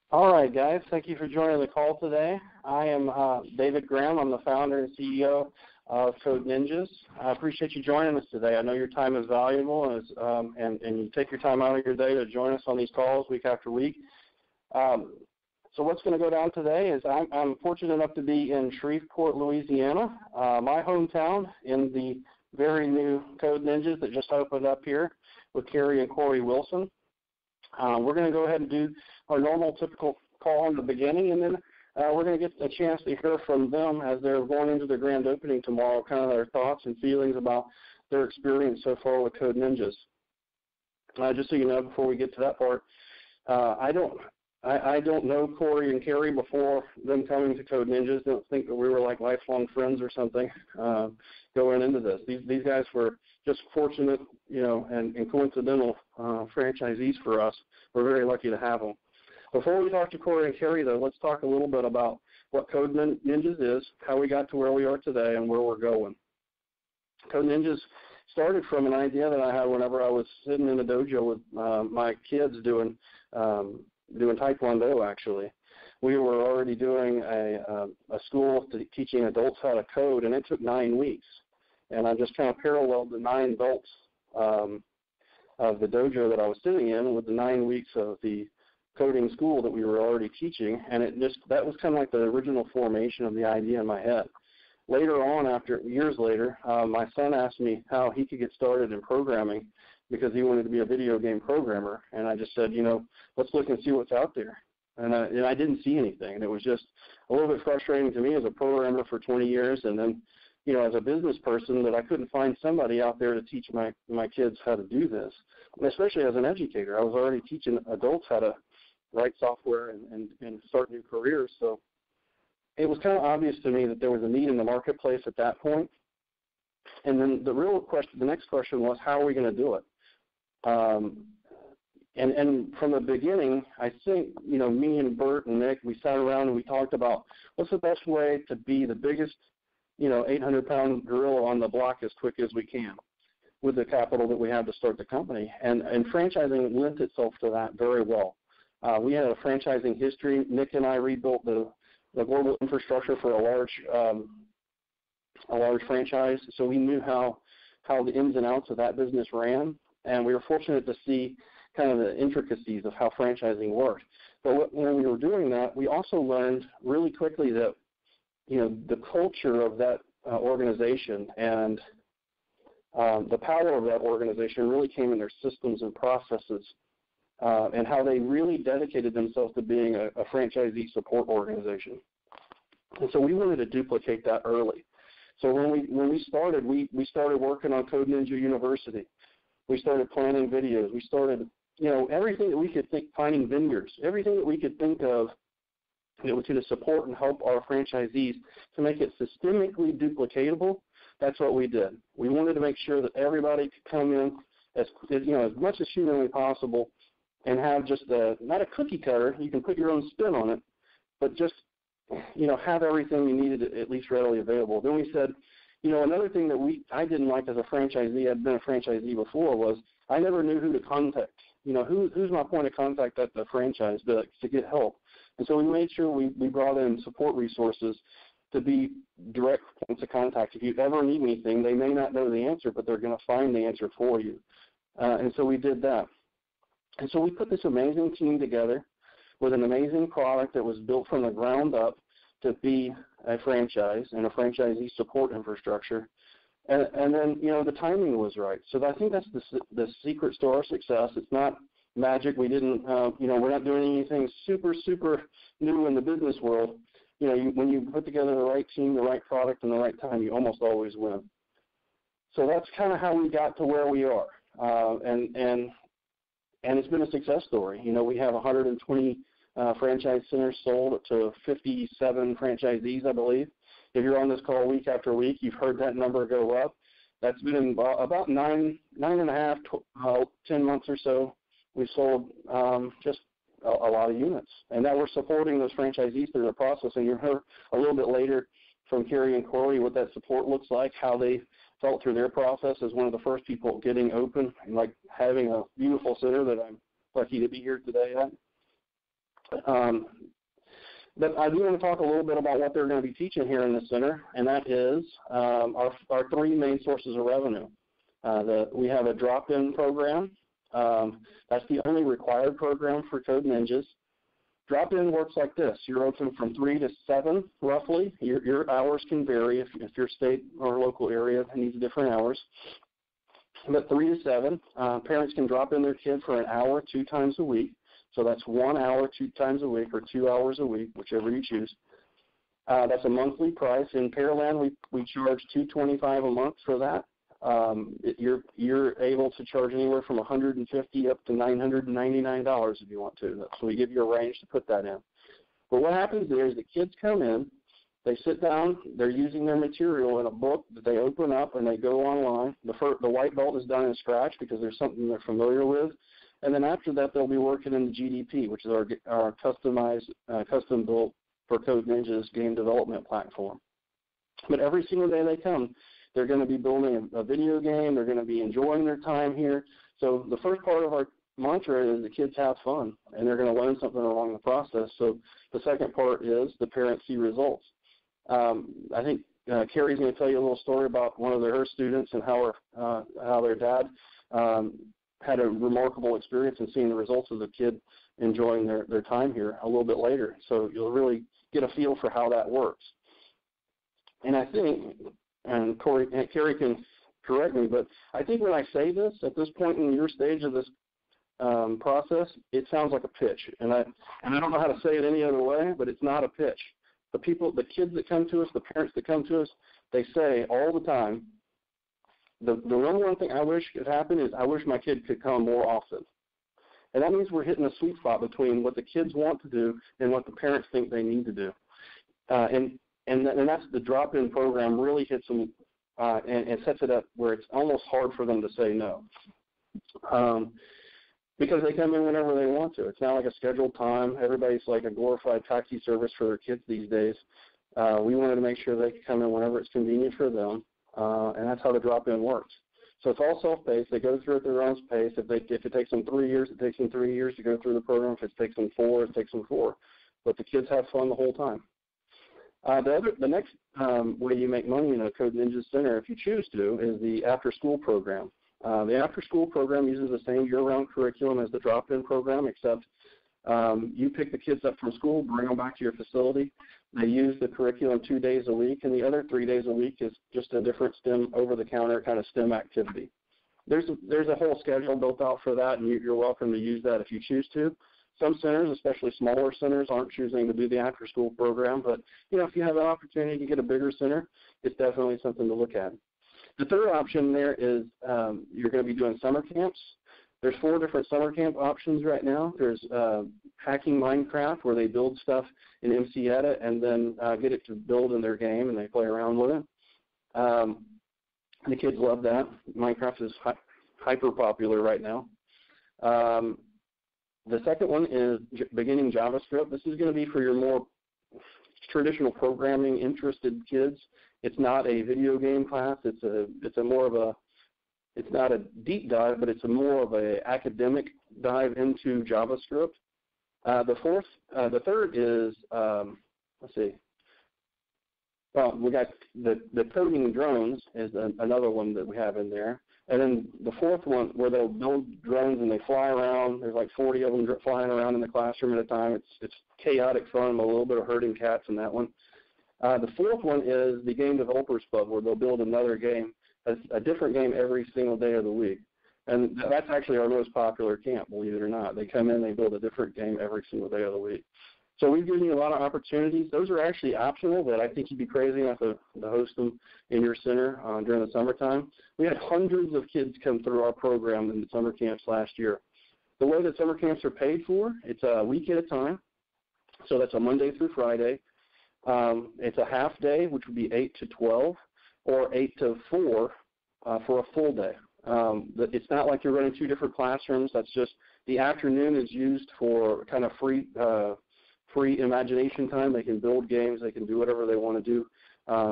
All right, guys. Thank you for joining the call today. I am David Graham. I'm the founder and CEO of Code Ninjas. I appreciate you joining us today. I know your time is valuable, and you take your time out of your day to join us on these calls week after week. So what's going to go down today is I'm fortunate enough to be in Shreveport, Louisiana, my hometown, in the very new Code Ninjas that just opened up here with Carrie and Corey Wilson. We're going to go ahead and do our normal, typical call in the beginning, and then we're going to get a chance to hear from them as they're going into their grand opening tomorrow, kind of their thoughts and feelings about their experience so far with Code Ninjas. Just so you know, before we get to that part, I don't know Corey and Carrie before them coming to Code Ninjas. Don't think that we were like lifelong friends or something going into this. These guys were just fortunate, and coincidental franchisees for us. We're very lucky to have them. Before we talk to Corey and Carrie, though, let's talk a little bit about what Code Ninjas is, how we got to where we are today, and where we're going. Code Ninjas started from an idea that I had whenever I was sitting in a dojo with my kids doing Taekwondo, actually. We were already doing a school teaching adults how to code, and it took 9 weeks. And I just kind of paralleled the 9 adults of the dojo that I was sitting in with the 9 weeks of the coding school that we were already teaching, and that was kind of like the original formation of the idea in my head. Later on, years later, my son asked me how he could get started in programming because he wanted to be a video game programmer, and I just said, let's look and see what's out there. And I didn't see anything, and it was just a little bit frustrating to me as a programmer for 20 years, and then, as a business person, that I couldn't find somebody out there to teach my kids how to do this, and especially as an educator. I was already teaching adults how to write software and start new careers, so it was kind of obvious to me that there was a need in the marketplace at that point. And then the next question was, how are we going to do it? And from the beginning, I think, me and Bert and Nick, we sat around and we talked about what's the best way to be the biggest, 800-pound gorilla on the block as quick as we can with the capital that we have to start the company. And franchising lent itself to that very well. We had a franchising history. Nick and I rebuilt the global infrastructure for a large franchise, so we knew how the ins and outs of that business ran, and we were fortunate to see kind of the intricacies of how franchising worked. But when we were doing that, we also learned really quickly that, the culture of that organization and the power of that organization really came in their systems and processes, and how they really dedicated themselves to being a franchisee support organization. And so we wanted to duplicate that early. So when we started, we started working on Code Ninja University. We started planning videos. We started, everything that we could think, finding vineyards, everything that we could think of that was going to support and help our franchisees to make it systemically duplicatable. That's what we did. We wanted to make sure that everybody could come in as much as humanly possible and have just not a cookie cutter, you can put your own spin on it, but just, have everything you needed at least readily available. Then we said, another thing that I didn't like as a franchisee, I'd been a franchisee before, was I never knew who to contact. Who's my point of contact at the franchise to get help? And so we made sure we brought in support resources to be direct points of contact. If you ever need anything, they may not know the answer, but they're going to find the answer for you. And so we did that. And so we put this amazing team together with an amazing product that was built from the ground up to be a franchise and a franchisee support infrastructure. And then, the timing was right. So I think that's the secret to our success. It's not magic. We didn't, we're not doing anything super, super new in the business world. When you put together the right team, the right product, and the right time, you almost always win. So that's kind of how we got to where we are. And it's been a success story. We have 120 franchise centers sold to 57 franchisees, I believe. If you're on this call week after week, you've heard that number go up. That's been about 10 months or so. We've sold just a lot of units. And now we're supporting those franchisees through the process. And you'll hear a little bit later from Carrie and Corey what that support looks like, how they felt through their process as one of the first people getting open and like having a beautiful center that I'm lucky to be here today at. But I do want to talk a little bit about what they're going to be teaching here in the center, and that is our three main sources of revenue. We have a drop-in program. That's the only required program for Code Ninjas. Drop-in works like this. You're open from 3 to 7, roughly. Your hours can vary if your state or local area needs different hours. But 3 to 7, parents can drop in their kid for an hour 2 times a week. So that's 1 hour 2 times a week or 2 hours a week, whichever you choose. That's a monthly price. In Pearland, we charge $225 a month for that. You're able to charge anywhere from $150 up to $999 if you want to. So we give you a range to put that in. But what happens there is the kids come in, they sit down, they're using their material in a book that they open up and they go online. The white belt is done in Scratch because there's something they're familiar with. And then after that, they'll be working in the GDP, which is our customized, custom-built for Code Ninjas game development platform. But every single day they come, they're going to be building a video game. They're going to be enjoying their time here. So the first part of our mantra is the kids have fun, and they're going to learn something along the process. So the second part is the parents see results. I think Carrie's going to tell you a little story about one of her students and how their dad had a remarkable experience in seeing the results of the kid enjoying their time here a little bit later. So you'll really get a feel for how that works. And I think, and Carrie can correct me, but I think when I say this, at this point in your stage of this process, it sounds like a pitch. And I don't know how to say it any other way, but it's not a pitch. The kids that come to us, the parents that come to us, they say all the time, the number one thing I wish could happen is I wish my kid could come more often. And that means we're hitting a sweet spot between what the kids want to do and what the parents think they need to do. And that's the drop-in program really hits them and sets it up where it's almost hard for them to say no. Because they come in whenever they want to. It's not like a scheduled time. Everybody's like a glorified taxi service for their kids these days. We wanted to make sure they could come in whenever it's convenient for them, and that's how the drop-in works. So it's all self-paced. They go through at their own pace. If it takes them 3 years, it takes them 3 years to go through the program. If it takes them 4, it takes them 4. But the kids have fun the whole time. The next way you make money in a Code Ninja Center, if you choose to, is the after-school program. The after-school program uses the same year-round curriculum as the drop-in program, except you pick the kids up from school, bring them back to your facility. They use the curriculum 2 days a week, and the other 3 days a week is just a different STEM, over-the-counter kind of STEM activity. There's a whole schedule built out for that, and you're welcome to use that if you choose to. Some centers, especially smaller centers, aren't choosing to do the after-school program, but if you have an opportunity to get a bigger center, it's definitely something to look at. The third option there is you're going to be doing summer camps. There's 4 different summer camp options right now. There's Hacking Minecraft, where they build stuff in MC Edit and then get it to build in their game, and they play around with it. The kids love that. Minecraft is hyper popular right now. The second one is beginning JavaScript. This is going to be for your more traditional programming interested kids. It's not a video game class. It's not a deep dive, but it's more of a academic dive into JavaScript. The third is let's see. Well, we got the coding drones is another one that we have in there. And then the fourth one, where they'll build drones and they fly around. There's like 40 of them flying around in the classroom at a time. It's chaotic fun, a little bit of herding cats in that one. The fourth one is the Game Developers Club, where they'll build another game, a different game every single day of the week. And that's actually our most popular camp, believe it or not. They come in, they build a different game every single day of the week. So we've given you a lot of opportunities. Those are actually optional, but I think you'd be crazy enough to host them in your center during the summertime. We had hundreds of kids come through our program in the summer camps last year. The way that summer camps are paid for, it's a week at a time. So that's a Monday through Friday. It's a half day, which would be 8 to 12, or 8 to 4 for a full day. It's not like you're running 2 different classrooms. That's just the afternoon is used for kind of free imagination time. They can build games. They can do whatever they want to do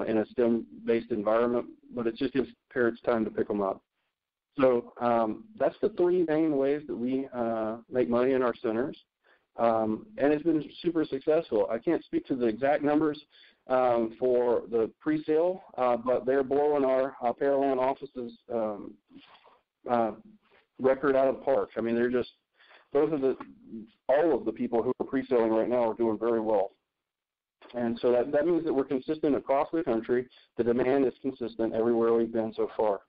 in a STEM-based environment, but it just gives parents time to pick them up. So that's the 3 main ways that we make money in our centers. And it's been super successful. I can't speak to the exact numbers for the pre-sale, but they're blowing our Pearland offices record out of the park. I mean, they're just all of the people who are pre-selling right now are doing very well. And so that means that we're consistent across the country. The demand is consistent everywhere we've been so far.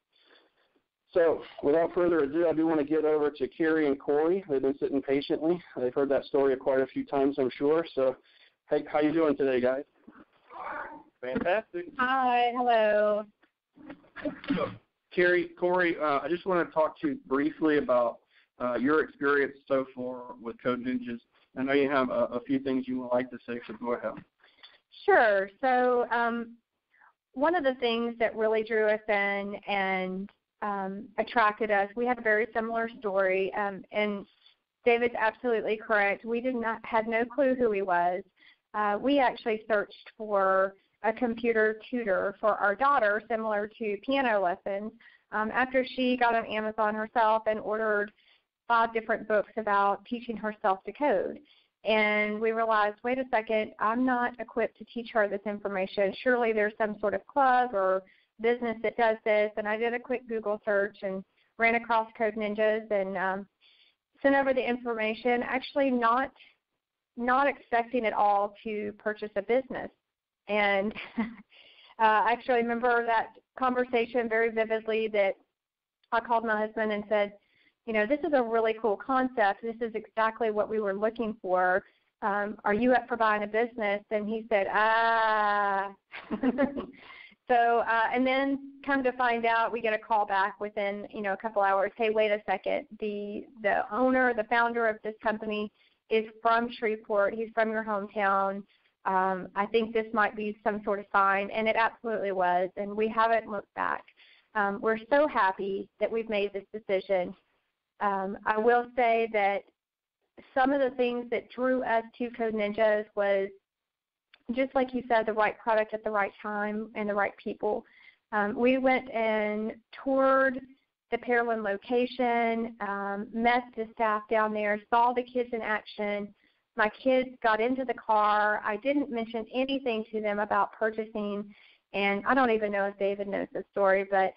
So without further ado, I do want to get over to Carrie and Corey. They've been sitting patiently. They've heard that story quite a few times, I'm sure. So, hey, how you doing today, guys? Fantastic. Hi, hello. So, Carrie, Corey, I just want to talk to you briefly about your experience so far with Code Ninjas. I know you have a few things you would like to say, so go ahead. Sure. So one of the things that really drew us in and attracted us, we had a very similar story, and David's absolutely correct. We had no clue who he was. We actually searched for a computer tutor for our daughter, similar to piano lessons, after she got on Amazon herself and ordered 5 different books about teaching herself to code. And we realized, wait a second, I'm not equipped to teach her this information. Surely there's some sort of club or business that does this. And I did a quick Google search and ran across Code Ninjas and sent over the information, actually not expecting at all to purchase a business. And I actually remember that conversation very vividly, that I called my husband and said, you know, this is a really cool concept. This is exactly what we were looking for. Are you up for buying a business? And he said, So, and then come to find out, we get a call back within, a couple hours. Hey, wait a second. The owner, the founder of this company is from Shreveport. He's from your hometown. I think this might be some sort of sign, and it absolutely was, and we haven't looked back. We're so happy that we've made this decision. I will say that some of the things that drew us to Code Ninjas was, just like you said, the right product at the right time and the right people. We went and toured the Pearland location, met the staff down there, saw the kids in action. My kids got into the car. I didn't mention anything to them about purchasing, and I don't even know if David knows the story, but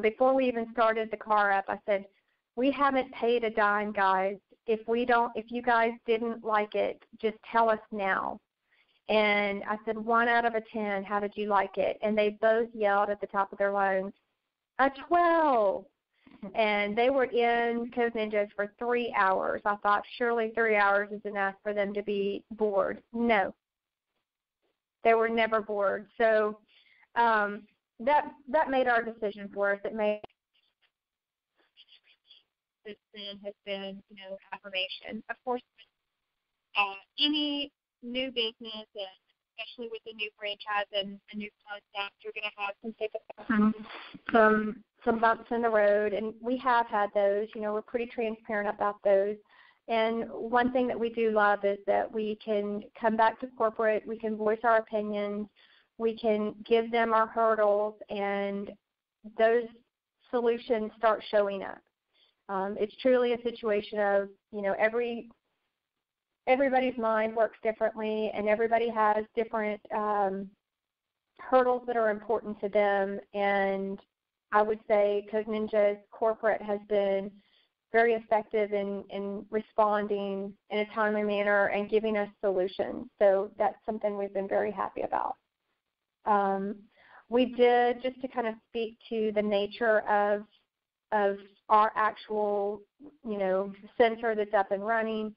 before we even started the car up, I said, we haven't paid a dime, guys. If you guys didn't like it, just tell us now. And I said, 1 out of 10, how did you like it? And they both yelled at the top of their lungs, a 12. And they were in Code Ninjas for 3 hours. I thought surely 3 hours is enough for them to be bored. No. They were never bored. So that made our decision for us. It made this has been, affirmation. Of course, any new business, especially with a new franchise and a new concept, you're going to have some hiccups, some bumps in the road, and we have had those. We're pretty transparent about those. And one thing that we do love is that we can come back to corporate, we can voice our opinions, we can give them our hurdles, and those solutions start showing up. It's truly a situation of, everybody's mind works differently, and everybody has different hurdles that are important to them. And I would say Code Ninjas corporate has been very effective in responding in a timely manner and giving us solutions. So that's something we've been very happy about. We did, just to kind of speak to the nature of our actual, center that's up and running,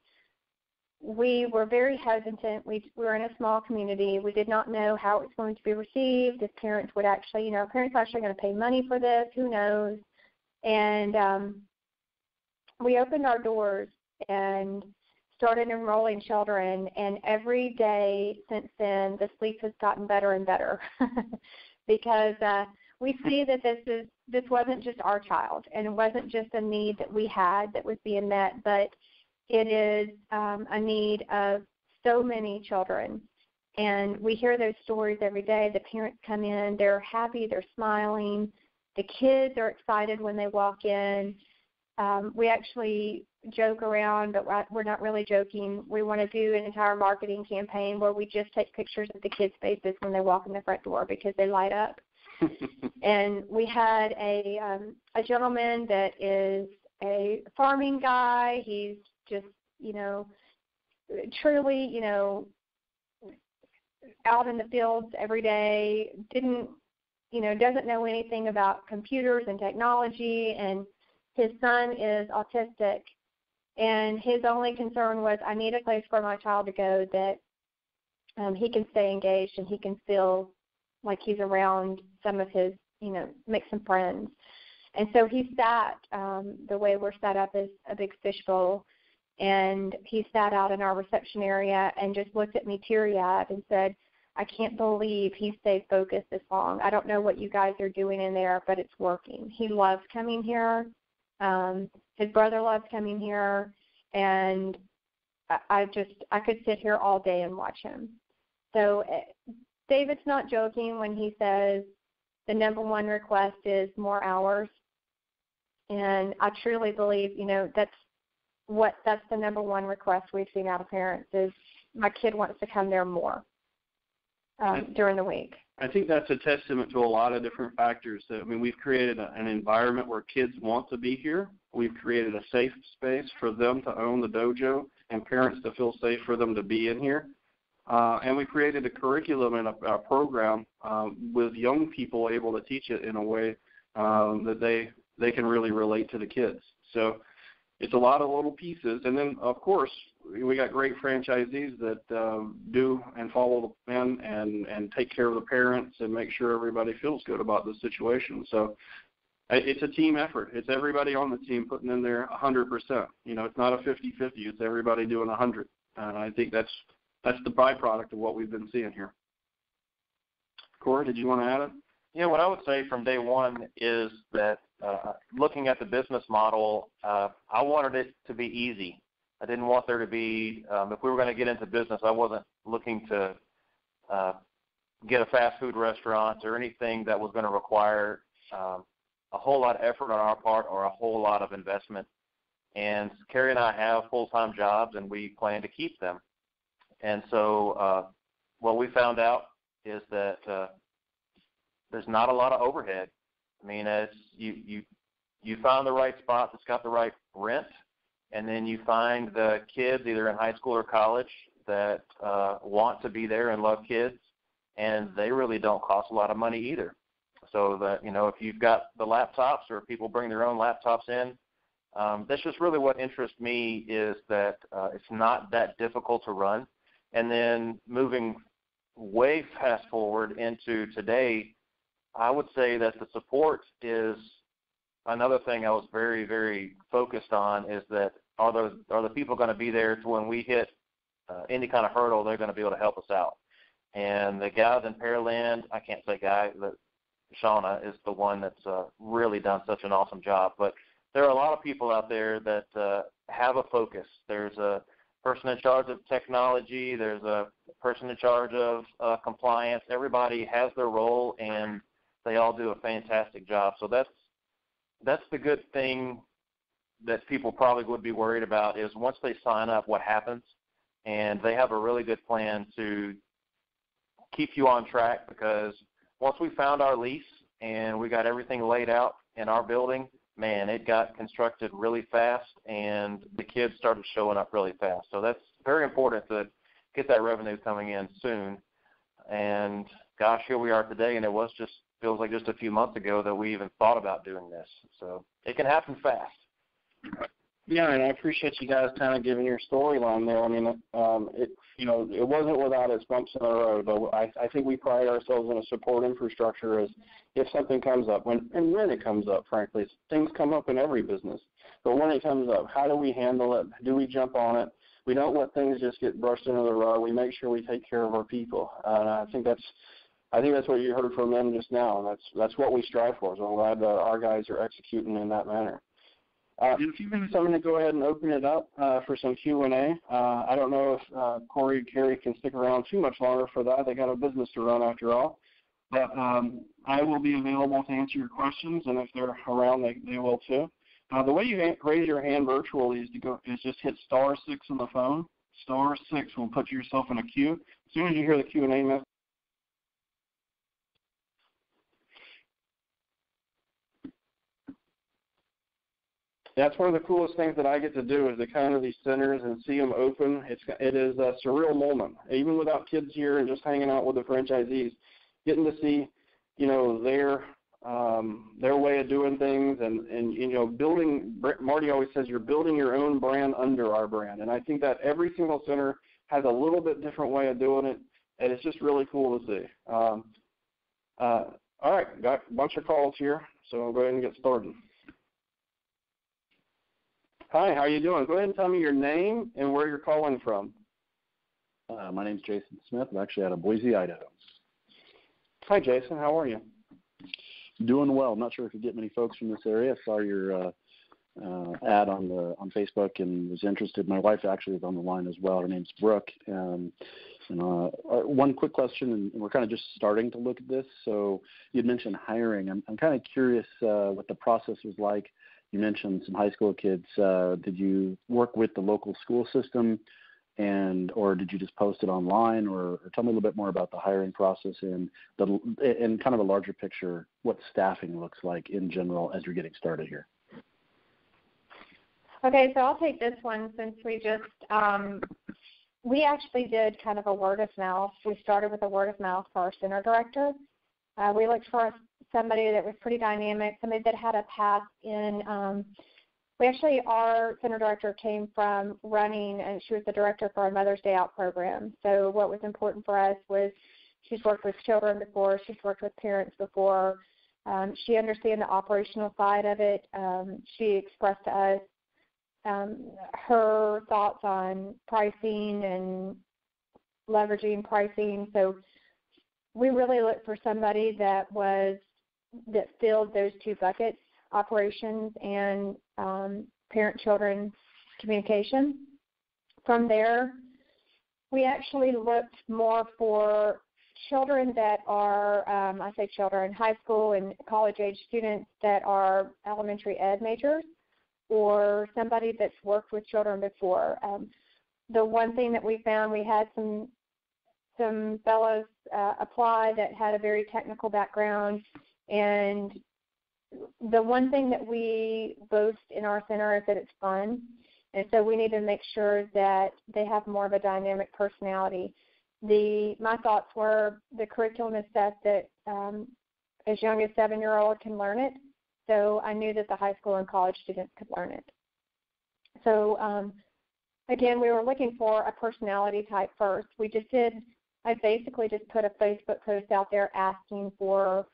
we were very hesitant. We were in a small community. We did not know how it was going to be received, if parents would actually, parents are actually going to pay money for this, who knows. And we opened our doors and started enrolling children, and every day since then the sleep has gotten better and better because we see that this wasn't just our child, and it wasn't just a need that we had that was being met, but it is a need of so many children. And we hear those stories every day. The parents come in, they're happy, they're smiling. The kids are excited when they walk in. We actually joke around, but we're not really joking. We want to do an entire marketing campaign where we just take pictures of the kids' faces when they walk in the front door because they light up. And we had a gentleman that is a farming guy. He's just, truly, out in the fields every day, doesn't know anything about computers and technology, and his son is autistic, and his only concern was, I need a place for my child to go that he can stay engaged and he can feel like he's around some of his, make some friends. And so he sat, the way we're set up is a big fishbowl, and he sat out in our reception area and just looked at me teary-eyed and said, I can't believe he stayed focused this long. I don't know what you guys are doing in there, but it's working. He loves coming here. His brother loves coming here, and I could sit here all day and watch him. So David's not joking when he says the number one request is more hours. And I truly believe, that's the number one request we've seen out of parents is my kid wants to come there more during the week. I think that's a testament to a lot of different factors. We've created an environment where kids want to be here. We've created a safe space for them to own the dojo and parents to feel safe for them to be in here. And we created a curriculum and a program with young people able to teach it in a way that they can really relate to the kids. So it's a lot of little pieces. And then, of course, we got great franchisees that do and follow the plan and take care of the parents and make sure everybody feels good about the situation. So it's a team effort. It's everybody on the team putting in there 100%. It's not a 50-50. It's everybody doing 100. And I think that's the byproduct of what we've been seeing here. Corey, did you want to add it? Yeah, what I would say from day one is that looking at the business model, I wanted it to be easy. I didn't want there to be, if we were going to get into business, I wasn't looking to get a fast food restaurant or anything that was going to require a whole lot of effort on our part or a whole lot of investment. And Carrie and I have full-time jobs, and we plan to keep them. And so what we found out is that there's not a lot of overhead. As you find the right spot that's got the right rent, and then you find the kids either in high school or college that want to be there and love kids, and they really don't cost a lot of money either. So that, if you've got the laptops or people bring their own laptops in, that's just really what interests me is that it's not that difficult to run. And then moving way fast forward into today, I would say that the support is another thing I was very, very focused on is that are the people going to be there to when we hit any kind of hurdle, they're going to be able to help us out. And the guys in Pearland, I can't say guy, but Shauna is the one that's really done such an awesome job. But there are a lot of people out there that have a focus. There's a person in charge of technology. There's a person in charge of compliance. Everybody has their role, and they all do a fantastic job. So that's the good thing that people probably would be worried about is once they sign up, what happens? And they have a really good plan to keep you on track because once we found our lease and we got everything laid out in our building, man, it got constructed really fast and the kids started showing up really fast. So that's very important to get that revenue coming in soon. And gosh, here we are today, and it feels like just a few months ago that we even thought about doing this. So it can happen fast. Yeah, and I appreciate you guys kind of giving your storyline there. It wasn't without its bumps in the road, but I think we pride ourselves in a support infrastructure as if something comes up, when it comes up, frankly. Things come up in every business. But when it comes up, how do we handle it? Do we jump on it? We don't let things just get brushed under the rug. We make sure we take care of our people. And I think that's what you heard from them just now, and that's what we strive for. So I'm glad that our guys are executing in that manner. In a few minutes, I'm going to go ahead and open it up for some Q&A. I don't know if Corey and Carrie can stick around too much longer for that. They got a business to run after all. But I will be available to answer your questions, and if they're around, they will too. The way you raise your hand virtually is just hit *6 on the phone. *6 will put yourself in a queue. As soon as you hear the Q&A message, that's one of the coolest things that I get to do is to come to these centers and see them open. It is a surreal moment, even without kids here and just hanging out with the franchisees, getting to see, their way of doing things and building. Marty always says you're building your own brand under our brand, and I think that every single center has a little bit different way of doing it, and it's just really cool to see. All right, got a bunch of calls here, so I'll go ahead and get started. Hi, how you doing? Go ahead and tell me your name and where you're calling from. My name's Jason Smith. I'm actually out of Boise, Idaho. Hi, Jason. How are you? Doing well. I'm not sure if you get many folks from this area. I saw your ad on Facebook and was interested. My wife actually is on the line as well. Her name's Brooke. One quick question, and we're kind of just starting to look at this. So you'd mentioned hiring. I'm kind of curious what the process was like. You mentioned some high school kids. Did you work with the local school system, or did you just post it online? Or tell me a little bit more about the hiring process and kind of a larger picture, what staffing looks like in general as you're getting started here. Okay, so I'll take this one since we actually did kind of a word of mouth. We started with a word of mouth for our center director. We looked for somebody that was pretty dynamic, somebody that had a path in. Our center director came from running, and she was the director for our Mother's Day Out program. So what was important for us was she's worked with children before, she's worked with parents before. She understands the operational side of it. She expressed to us her thoughts on pricing and leveraging pricing. So we really looked for somebody that filled those two buckets, operations and parent-children communication. From there, we actually looked more for children that are, high school and college-age students that are elementary ed majors, or somebody that's worked with children before. The one thing that we found, we had some fellows apply that had a very technical background, and the one thing that we boast in our center is that it's fun, and so we need to make sure that they have more of a dynamic personality. My thoughts were the curriculum is set that as young as 7-year-old can learn it, so I knew that the high school and college students could learn it. So again, we were looking for a personality type first. I basically just put a Facebook post out there asking for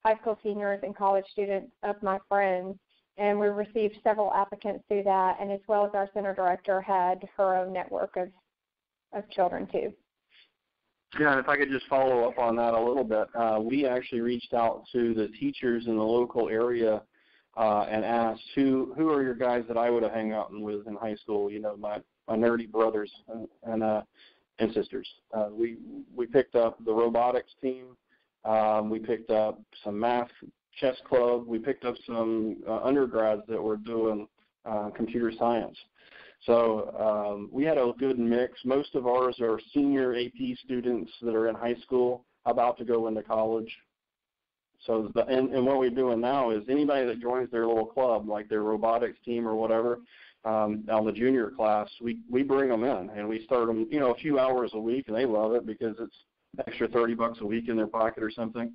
high school seniors and college students of my friends, and we received several applicants through that, and as well as our center director had her own network of children too. Yeah, and if I could just follow up on that a little bit, we actually reached out to the teachers in the local area and asked who are your guys that I would have hung out with in high school, my nerdy brothers and sisters. We picked up the robotics team. We picked up some math chess club. We picked up some undergrads that were doing computer science. So we had a good mix. Most of ours are senior AP students that are in high school about to go into college. So and what we're doing now is anybody that joins their little club, like their robotics team or whatever, on the junior class, we bring them in and we start them, a few hours a week, and they love it because it's extra $30 a week in their pocket or something.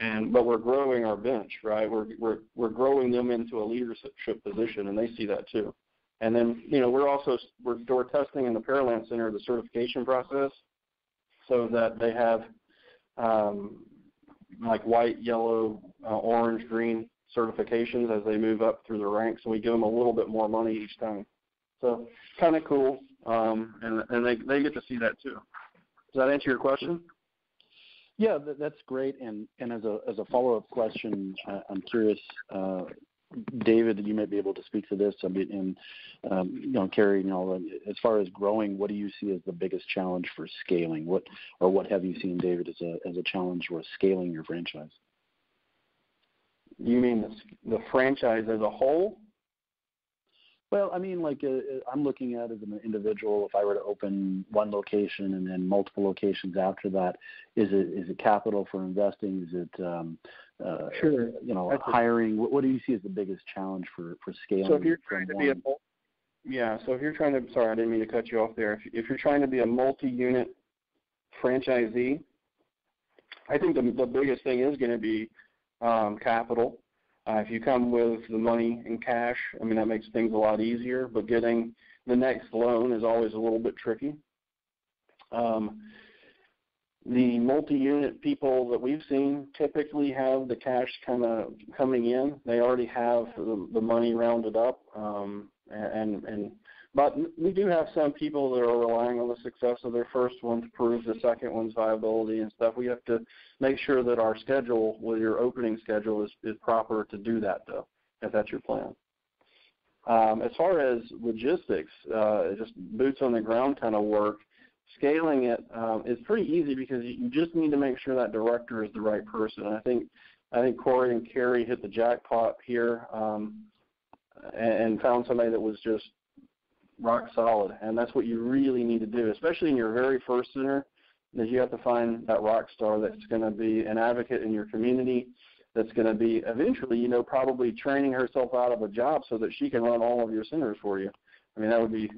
But we're growing our bench, right? We're growing them into a leadership position, and they see that too. And then, we're door testing in the Pearland Center the certification process so that they have like white, yellow, orange, green certifications as they move up through the ranks, and we give them a little bit more money each time. So kind of cool, and they get to see that too. Does that answer your question? Yeah, that's great. And as a follow-up question, I'm curious, David, that you might be able to speak to this. I mean, Carrie, as far as growing, what do you see as the biggest challenge for scaling? What have you seen, David, as a challenge for scaling your franchise? You mean the franchise as a whole? Well, I mean, like I'm looking at it as an individual. If I were to open one location and then multiple locations after that, is it capital for investing? Is it Sure. Hiring? What do you see as the biggest challenge for scaling? So if you're trying to be sorry, I didn't mean to cut you off there. If you're trying to be a multi-unit franchisee, I think the biggest thing is going to be capital. If you come with the money in cash, I mean, that makes things a lot easier, but getting the next loan is always a little bit tricky. The multi-unit people that we've seen typically have the cash kind of coming in. They already have the money rounded up, but we do have some people that are relying on the success of their first one to prove the second one's viability and stuff. We have to make sure that our schedule, with your opening schedule, is proper to do that, though, if that's your plan. As far as logistics, just boots on the ground kind of work, scaling it is pretty easy because you just need to make sure that director is the right person. I think Corey and Carrie hit the jackpot here and found somebody that was just rock solid, and that's what you really need to do, especially in your very first center, that you have to find that rock star that's going to be an advocate in your community, that's going to be eventually, probably training herself out of a job so that she can run all of your centers for you. I mean, that would be,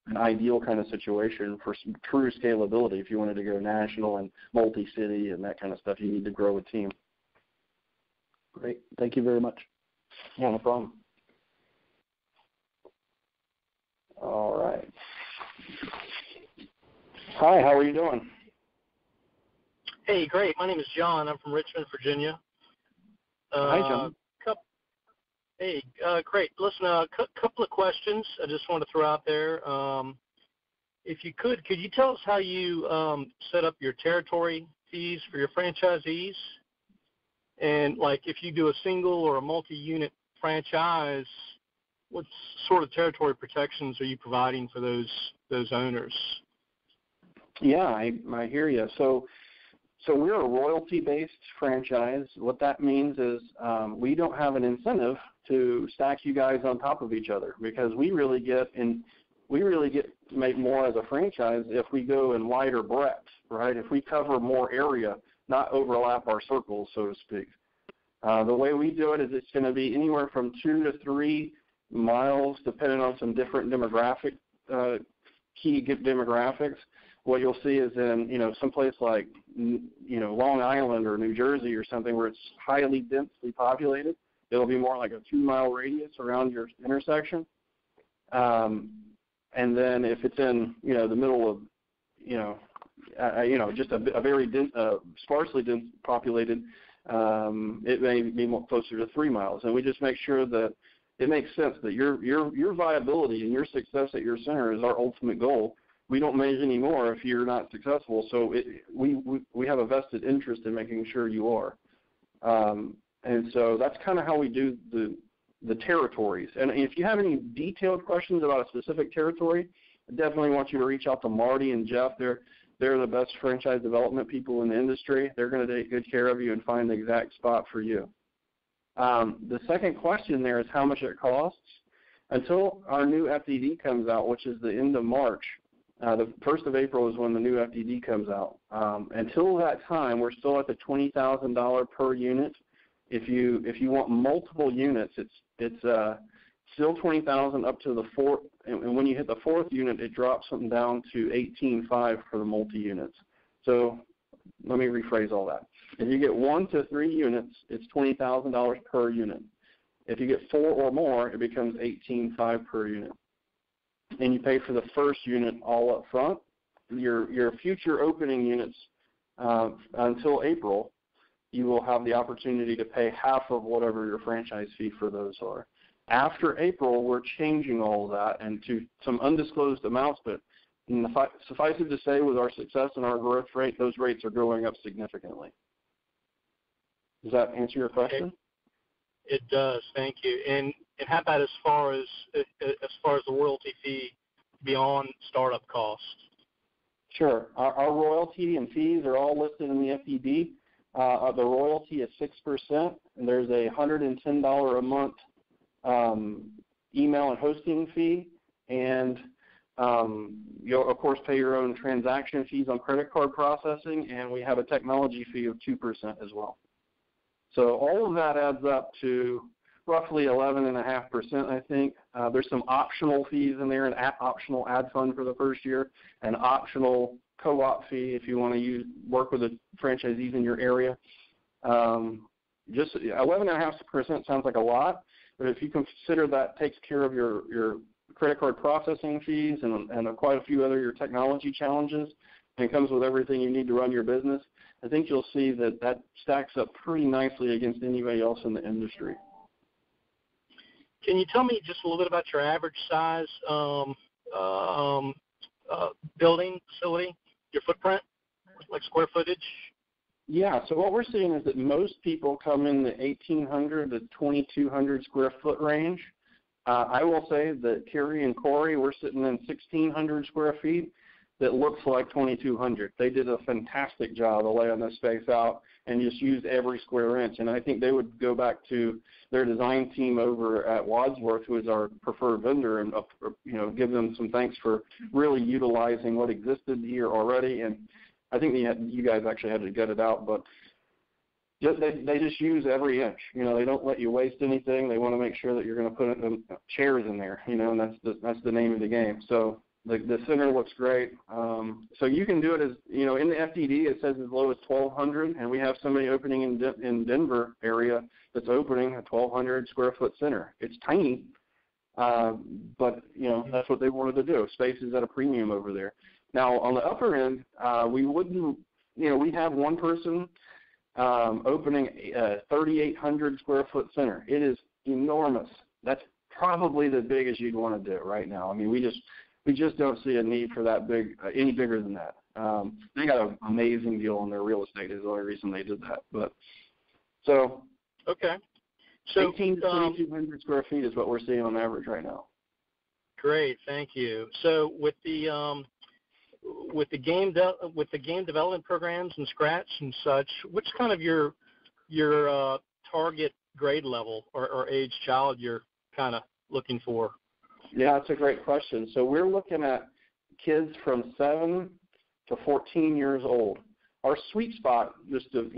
an ideal kind of situation for some true scalability. If you wanted to go national and multi-city and that kind of stuff, you need to grow a team. Great. Thank you very much. Yeah, no problem. All right. Hi, how are you doing? Hey, great. My name is John. I'm from Richmond, Virginia. Hi, John. Hey, great. Listen, a couple of questions I just want to throw out there. If you could you tell us how you set up your territory fees for your franchisees? And, like, if you do a single or a multi-unit franchise, what sort of territory protections are you providing for those owners? Yeah, I hear you. So we're a royalty-based franchise. What that means is we don't have an incentive to stack you guys on top of each other, because we really get to make more as a franchise if we go in wider breadth, right? If we cover more area, not overlap our circles, so to speak. The way we do it is it's going to be anywhere from 2 to 3 miles, depending on some different demographic key demographics. What you'll see is in someplace like Long Island or New Jersey or something where it's highly densely populated, it'll be more like a 2-mile radius around your intersection. And then if it's in the middle of just a very sparsely dense populated, it may be more closer to 3 miles. And we just make sure that it makes sense that your viability and your success at your center is our ultimate goal. We don't measure anymore if you're not successful, so we have a vested interest in making sure you are. And so that's kind of how we do the territories. And if you have any detailed questions about a specific territory, I definitely want you to reach out to Marty and Jeff. They're the best franchise development people in the industry. They're going to take good care of you and find the exact spot for you. The second question there is how much it costs. Until our new FDD comes out, which is the end of March, the 1st of April is when the new FDD comes out. Until that time, we're still at the $20,000 per unit. If you want multiple units, it's still $20,000 up to the fourth. And when you hit the fourth unit, it drops something down to $18,500 for the multi-units. So let me rephrase all that. If you get 1 to 3 units, it's $20,000 per unit. If you get 4 or more, it becomes $18,500 per unit. And you pay for the first unit all up front. Your future opening units until April, you will have the opportunity to pay half of whatever your franchise fee for those are. After April, we're changing all of that and to some undisclosed amounts, but suffice it to say, with our success and our growth rate, those rates are going up significantly. Does that answer your question? It does, thank you. And how about as far as the royalty fee beyond startup costs? Sure. Our royalty and fees are all listed in the FDD. The royalty is 6%, and there's a $110 a month email and hosting fee, and you'll, of course, pay your own transaction fees on credit card processing, and we have a technology fee of 2% as well. So all of that adds up to roughly 11.5%, I think. There's some optional fees in there, an optional ad fund for the first year, an optional co-op fee if you want to work with the franchisees in your area. Just 11.5% sounds like a lot, but if you consider that takes care of your credit card processing fees and quite a few other your technology challenges, and it comes with everything you need to run your business, I think you'll see that stacks up pretty nicely against anybody else in the industry. Can you tell me just a little bit about your average size building facility, your footprint, like square footage? Yeah, so what we're seeing is that most people come in the 1,800 to 2,200 square foot range. I will say that Kerry and Corey, we're sitting in 1,600 square feet that looks like 2,200. They did a fantastic job of laying this space out and just used every square inch. And I think they would go back to their design team over at Wadsworth, who is our preferred vendor, and give them some thanks for really utilizing what existed here already. And I think you guys actually had to gut it out, but they just use every inch. They don't let you waste anything. They want to make sure that you're going to put chairs in there, and that's the name of the game. So the center looks great. So you can do it as, in the FDD it says as low as 1,200, and we have somebody opening in Denver area that's opening a 1,200 square foot center. It's tiny, but that's what they wanted to do. Space is at a premium over there. Now on the upper end, we wouldn't, we have one person opening a 3,800 square foot center. It is enormous. That's probably the biggest you'd want to do right now. I mean, we just don't see a need for that big, any bigger than that. They got an amazing deal on their real estate is the only reason they did that. But so okay, so 18 to 2,200 square feet is what we're seeing on average right now. Great, thank you. So with the game development programs and Scratch and such, what's kind of your target grade level or age child you're kind of looking for? Yeah, that's a great question. So we're looking at kids from 7 to 14 years old. Our sweet spot, most of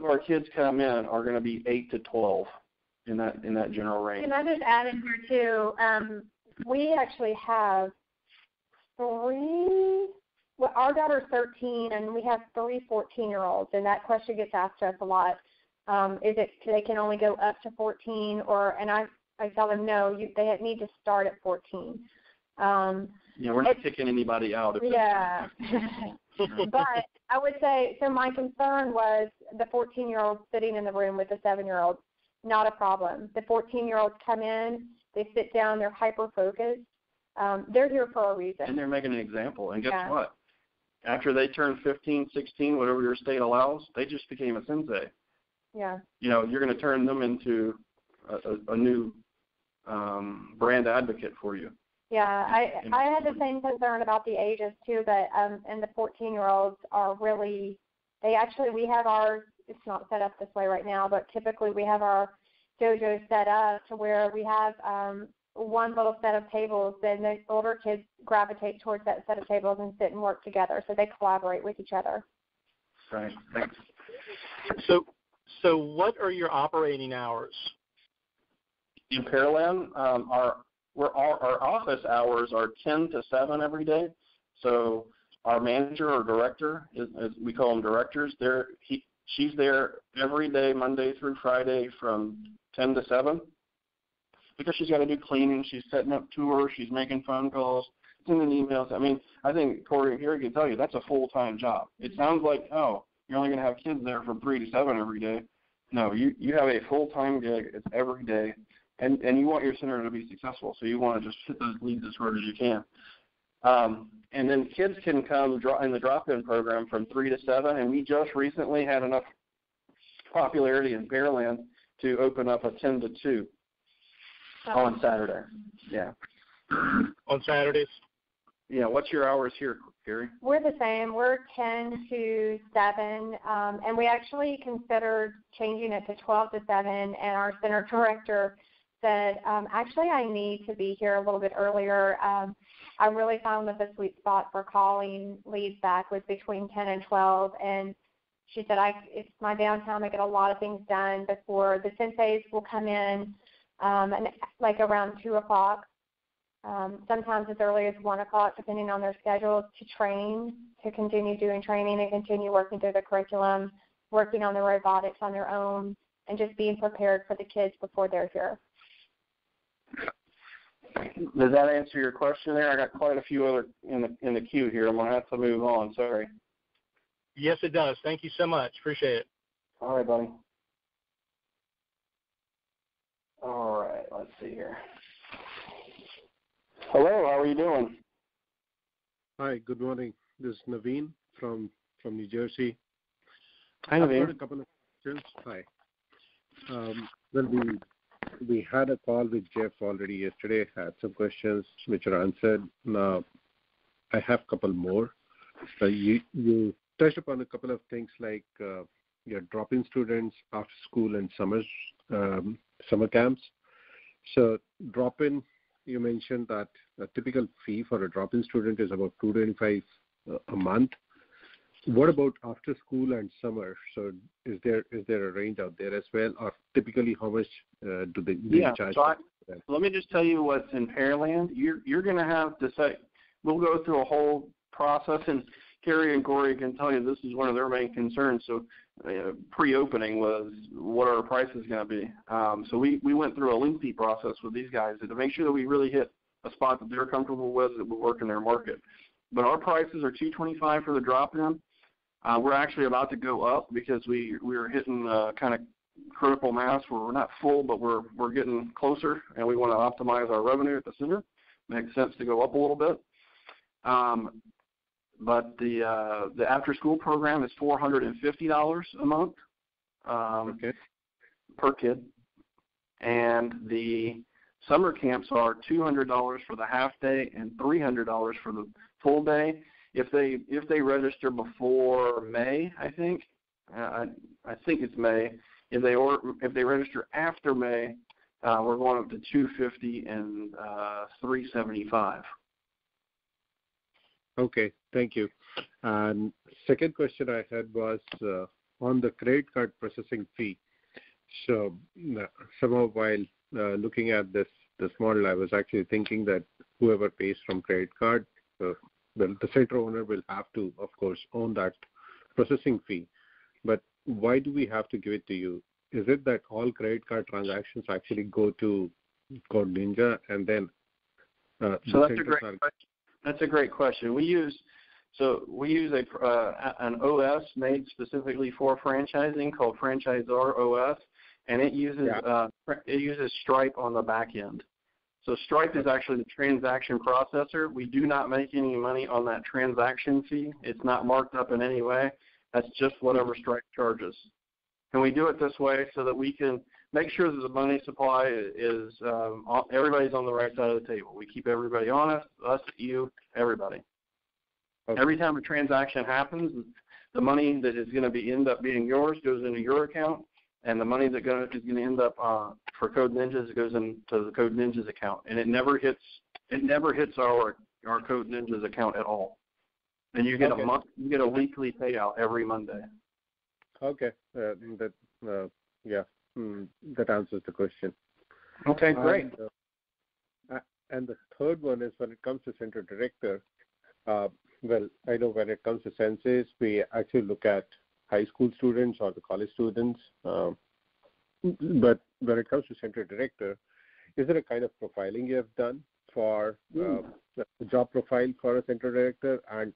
our kids come in are going to be 8 to 12 in that general range. Can I just add in here too? We actually have 3. Well, our daughter's 13, and we have 3 14-year-olds, and that question gets asked to us a lot. Is it they can only go up to 14, and I tell them no, they need to start at 14. We're not kicking anybody out. Yeah. But I would say, so my concern was the 14-year-old sitting in the room with the 7-year-old, not a problem. The 14-year-olds come in, they sit down, they're hyper-focused. They're here for a reason. And they're making an example. And guess what? After they turn 15, 16, whatever your state allows, they just became a sensei. Yeah. You're going to turn them into a new brand advocate for you. Yeah, I had the same concern about the ages too, but and the 14-year-olds are really, we have ours, it's not set up this way right now, but typically we have our dojo set up to where we have one little set of tables, and the older kids gravitate towards that set of tables and sit and work together, so they collaborate with each other. Right, thanks. So what are your operating hours? In Pearland, our office hours are 10 to 7 every day. So our manager or director, as we call them directors, she's there every day, Monday through Friday from 10 to 7, because she's got to do cleaning, she's setting up tours, she's making phone calls, sending emails. I mean, I think Corey here can tell you that's a full-time job. It sounds like, oh, you're only going to have kids there from 3 to 7 every day. No, you have a full-time gig. It's every day. And you want your center to be successful, so you want to just hit those leads as hard as you can. And then kids can come in the drop-in program from 3 to 7, and we just recently had enough popularity in Pearland to open up a 10 to 2 on Saturday. Yeah. On Saturdays? Yeah. What's your hours here, Gary? We're the same. We're 10 to 7, and we actually considered changing it to 12 to 7, and our center director said, actually, I need to be here a little bit earlier. I really found that the sweet spot for calling leads back was between 10 and 12. And she said, it's my downtime. I get a lot of things done before the senseis will come in, and like around 2 o'clock. Sometimes as early as 1 o'clock, depending on their schedules, to continue doing training and continue working through the curriculum, working on the robotics on their own, and just being prepared for the kids before they're here. Does that answer your question there? I got quite a few other in the queue here. I'm going to have to move on. Sorry. Yes, it does. Thank you so much. Appreciate it. All right, buddy. All right, let's see here. Hello, how are you doing? Hi, good morning. This is Naveen from New Jersey. Hi, Naveen. I've got a couple of questions. Hi. Well, we had a call with Jeff already yesterday. Had some questions which are answered. Now, I have a couple more. You touched upon a couple of things like your drop-in students after school and summer camps. So drop-in, you mentioned that a typical fee for a drop-in student is about $225 a month. What about after school and summer? So is there a range out there as well, or typically how much do they charge? So let me just tell you what's in Pearland. You're going to have to say, we'll go through a whole process, and Carrie and Corey can tell you this is one of their main concerns. So pre-opening was what our price is going to be. So we went through a lengthy process with these guys to make sure that we really hit a spot that they're comfortable with, that will work in their market. But our prices are $225 for the drop-in. We're actually about to go up because we're hitting kind of critical mass where we're not full, but we're getting closer, and we want to optimize our revenue at the center. Makes sense to go up a little bit. But the after-school program is $450 a month per kid, and the summer camps are $200 for the half day and $300 for the full day. If they register before May, I think it's May. If they register after May, we're going up to $250 and $375. Okay, thank you. And second question I had was on the credit card processing fee. So somehow while looking at this model, I was actually thinking that whoever pays from credit card, the center owner will have to, of course, own that processing fee. But why do we have to give it to you? Is it that all credit card transactions actually go to Code Ninja, and then so that's a great question. We use an OS made specifically for franchising called Franchisor OS, and it uses Stripe on the back end. So Stripe is actually the transaction processor. We do not make any money on that transaction fee. It's not marked up in any way. That's just whatever Stripe charges. And we do it this way so that we can make sure that the money supply is everybody's on the right side of the table. We keep everybody honest, us, you, everybody. Okay. Every time a transaction happens, the money that is going to end up being yours goes into your account, and the money that is going to end up for Code Ninjas goes into the Code Ninjas account, and it never hits our Code Ninjas account at all. And you get a weekly payout every Monday. Okay, that answers the question. Okay, great. And the third one is when it comes to center director. Well, I know when it comes to senseis, we actually look at high school students or the college students. But when it comes to center director, is there a kind of profiling you have done for the job profile for a center director? And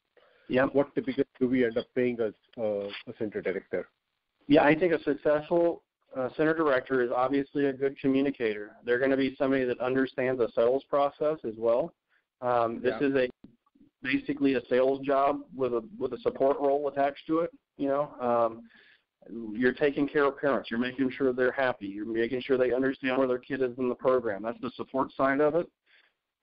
what typically do we end up paying as a center director? Yeah, I think a successful center director is obviously a good communicator. They're going to be somebody that understands the sales process as well. This is basically a sales job with a support role attached to it. You're taking care of parents. You're making sure they're happy. You're making sure they understand where their kid is in the program. That's the support side of it.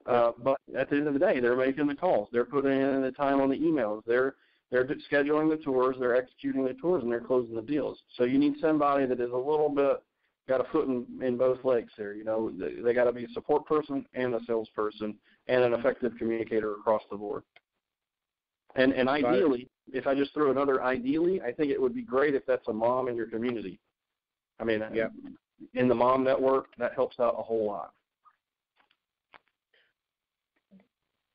But at the end of the day, they're making the calls. They're putting in the time on the emails. They're scheduling the tours. They're executing the tours, and they're closing the deals. So you need somebody that is a little bit got a foot in both legs there. You know, they got to be a support person and a salesperson and an effective communicator across the board. And ideally, if I just throw another ideally, I think it would be great if that's a mom in your community. I mean, in the mom network, that helps out a whole lot.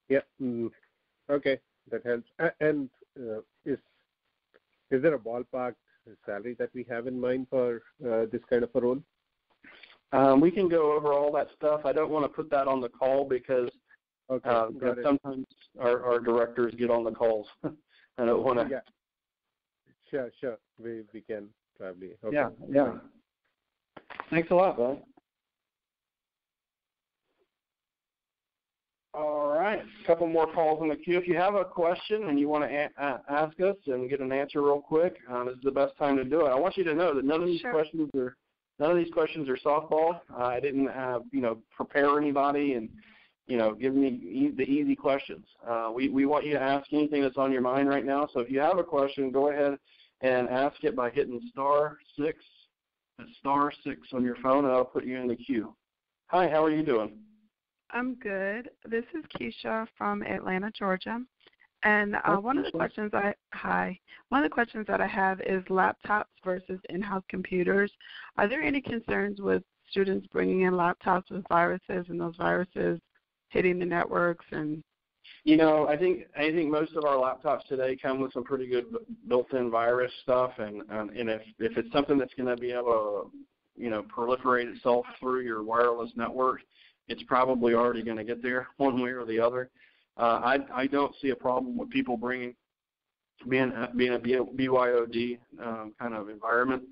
Yeah. Okay, that helps. And is there a ballpark salary that we have in mind for this kind of a role? We can go over all that stuff. I don't want to put that on the call because sometimes our directors get on the calls. I don't want to. Yeah. Sure. We can probably. Okay. Yeah. Thanks a lot, bud. All right, a couple more calls in the queue. If you have a question and you want to ask us and get an answer real quick, this is the best time to do it. I want you to know that none of these questions are softball. I didn't prepare anybody and give me the easy questions. We want you to ask anything that's on your mind right now. So if you have a question, go ahead and ask it by hitting *6. That's *6 on your phone, and that'll put you in the queue. Hi, how are you doing? I'm good. This is Keisha from Atlanta, Georgia. And one of the questions that I have is laptops versus in-house computers. Are there any concerns with students bringing in laptops with viruses and those viruses hitting the networks? And I think most of our laptops today come with some pretty good built-in virus stuff, and if it's something that's going to be able to proliferate itself through your wireless network, it's probably already going to get there one way or the other. I don't see a problem with people being a BYOD kind of environment.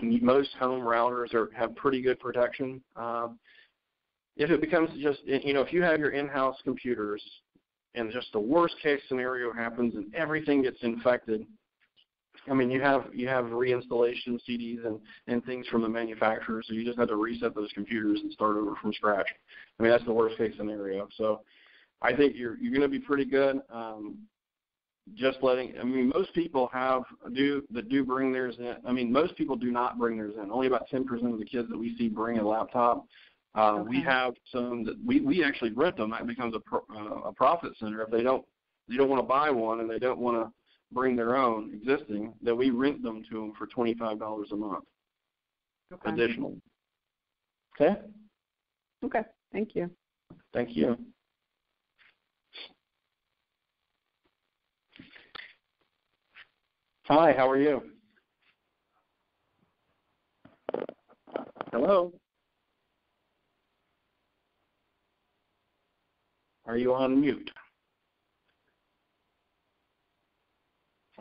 Most home routers have pretty good protection. If it becomes just, if you have your in-house computers and just the worst case scenario happens and everything gets infected, I mean, you have reinstallation CDs and things from the manufacturer, so you just have to reset those computers and start over from scratch. I mean, that's the worst case scenario. So I think you're going to be pretty good. Most people do bring theirs in. I mean, most people do not bring theirs in. Only about 10% of the kids that we see bring a laptop. We have some that we actually rent them. That becomes a profit center. If they don't want to buy one and they don't want to bring their own existing, then we rent them to them for $25 a month. Additional. Okay? Okay. Thank you. Thank you. Hi, how are you? Hello? Are you on mute?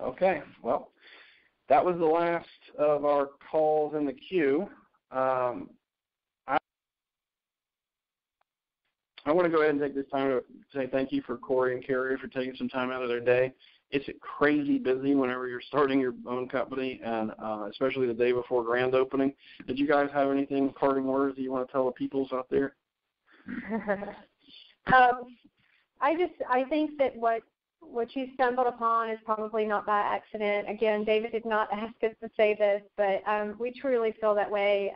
Okay, well, that was the last of our calls in the queue. I want to go ahead and take this time to say thank you for Corey and Carrie for taking some time out of their day. It's crazy busy whenever you're starting your own company, and especially the day before grand opening. Did you guys have anything, parting words that you want to tell the peoples out there? I think that what you stumbled upon is probably not by accident. Again, David did not ask us to say this, but we truly feel that way.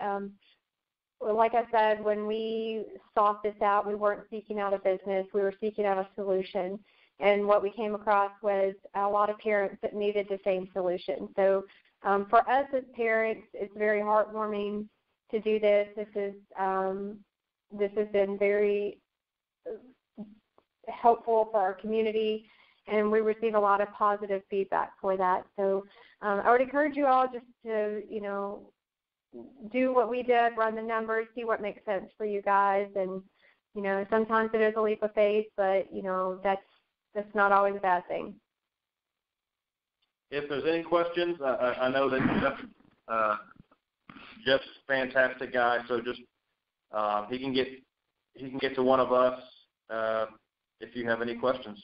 Like I said, when we sought this out, we weren't seeking out a business. We were seeking out a solution. And what we came across was a lot of parents that needed the same solution. So for us as parents, it's very heartwarming to do this. This has been very helpful for our community, and we receive a lot of positive feedback for that. So I would encourage you all just to, do what we did, run the numbers, see what makes sense for you guys. And, sometimes it is a leap of faith, but, that's not always a bad thing. If there's any questions, I know that Jeff's a fantastic guy, so just he can get to one of us if you have any questions.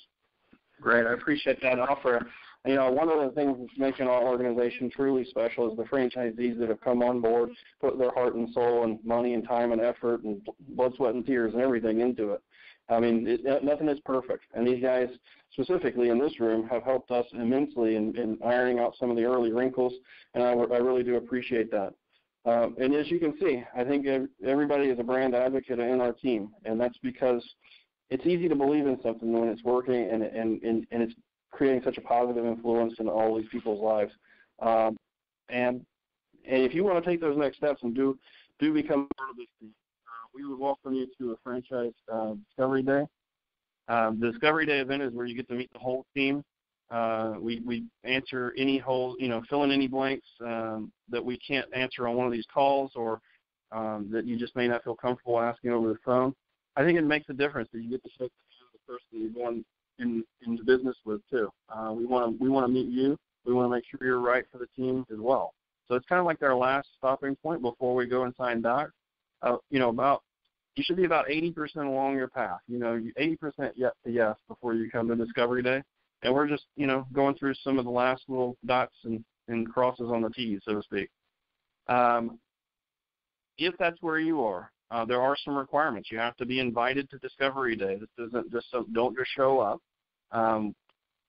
Great, I appreciate that offer. One of the things that's making our organization truly special is the franchisees that have come on board, put their heart and soul and money and time and effort and blood, sweat, and tears and everything into it. I mean, nothing is perfect, and these guys, specifically in this room, have helped us immensely in ironing out some of the early wrinkles, and I really do appreciate that. And as you can see, I think everybody is a brand advocate in our team, and that's because it's easy to believe in something when it's working and it's creating such a positive influence in all these people's lives. And if you want to take those next steps and do become part of this team, we would welcome you to a franchise Discovery Day. The Discovery Day event is where you get to meet the whole team. We answer any holes, fill in any blanks that we can't answer on one of these calls, or that you just may not feel comfortable asking over the phone. I think it makes a difference that you get to shake the hand of the person you're going into business with too. We want to meet you. We want to make sure you're right for the team as well. So it's kind of like our last stopping point before we go and sign docs. You should be about 80% along your path. 80% yes before you come to Discovery Day. And we're just, going through some of the last little dots and crosses on the T's, so to speak. If that's where you are, there are some requirements. You have to be invited to Discovery Day. This isn't just don't just show up.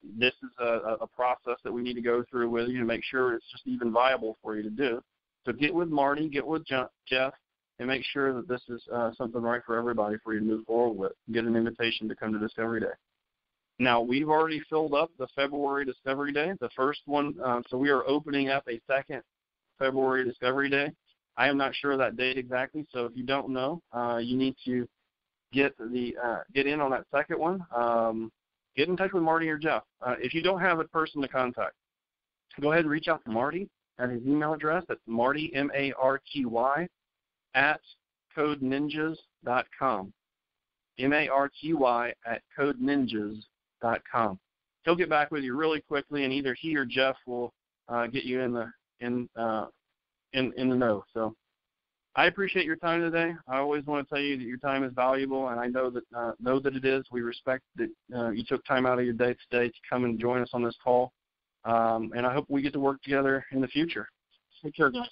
This is a process that we need to go through with you to make sure it's just even viable for you to do. So get with Marty, get with Jeff, and make sure that this is something right for everybody for you to move forward with. Get an invitation to come to Discovery Day. Now, we've already filled up the February Discovery Day, the first one, so we are opening up a second February Discovery Day. I am not sure of that date exactly, so if you don't know, you need to get in on that second one. Get in touch with Marty or Jeff. If you don't have a person to contact, go ahead and reach out to Marty at his email address. That's Marty, M-A-R-T-Y, at codeninjas.com. M-A-R-T-Y at codeninjas.com. He'll get back with you really quickly, and either he or Jeff will get you in the know. So I appreciate your time today. I always want to tell you that your time is valuable, and I know that it is. We respect that you took time out of your day today to come and join us on this call, and I hope we get to work together in the future. Take care, guys.